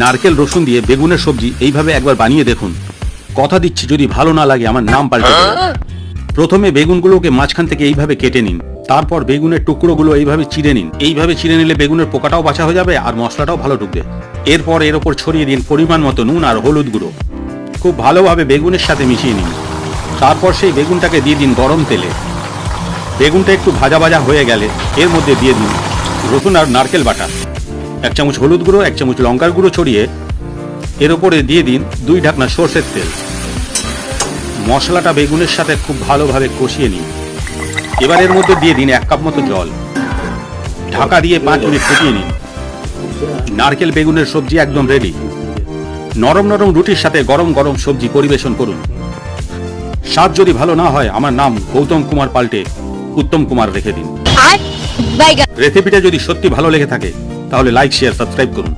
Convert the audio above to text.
নারকেল রসুন দিয়ে বেগুনের সবজি এইভাবে একবার বানিয়ে দেখুন। কথা দিচ্ছি যদি ভালো না লাগে আমার নাম পাল্টে দেবেন। প্রথমে বেগুনগুলোকে মাঝখান থেকে এইভাবে কেটে নিন। তারপর বেগুনের টুকরোগুলো এইভাবে চিড়ে নিন। এইভাবে চিড়ে নিলে বেগুনের পোকাটাও বাঁচা হয়ে যাবে আর মশলাটাও ভালো ঢুকবে। এরপর এর ওপর ছড়িয়ে দিন পরিমাণ মতো নুন আর হলুদ গুঁড়ো। খুব ভালোভাবে বেগুনের সাথে মিশিয়ে নিন। তারপর সেই বেগুনটাকে দিয়ে দিন গরম তেলে। বেগুনটা একটু ভাজা ভাজা হয়ে গেলে এর মধ্যে দিয়ে দিন রসুন আর নারকেল বাটা। 1 চামচ হলুদ গুঁড়ো, 1 চামচ লঙ্কার গুঁড়ো ছড়িয়ে এর ওপরে দিয়ে দিন 2 ঢাকনা সর্ষের তেল। মশলাটা বেগুনের সাথে খুব ভালোভাবে কষিয়ে নিন। এবার এর মধ্যে দিয়ে দিন 1 কাপ মতো জল। ঢাকা দিয়ে 5 মিনিট ফুটিয়ে নিন। নারকেল বেগুনের সবজি একদম রেডি। নরম নরম রুটির সাথে গরম গরম সবজি পরিবেশন করুন। স্বাদ যদি ভালো না হয় আমার নাম গৌতম কুমার পাল্টে উত্তম কুমার রেখে দিন। রেসিপিটা যদি সত্যি ভালো লেগে থাকে তাহলে লাইক, শেয়ার, সাবস্ক্রাইব করুন।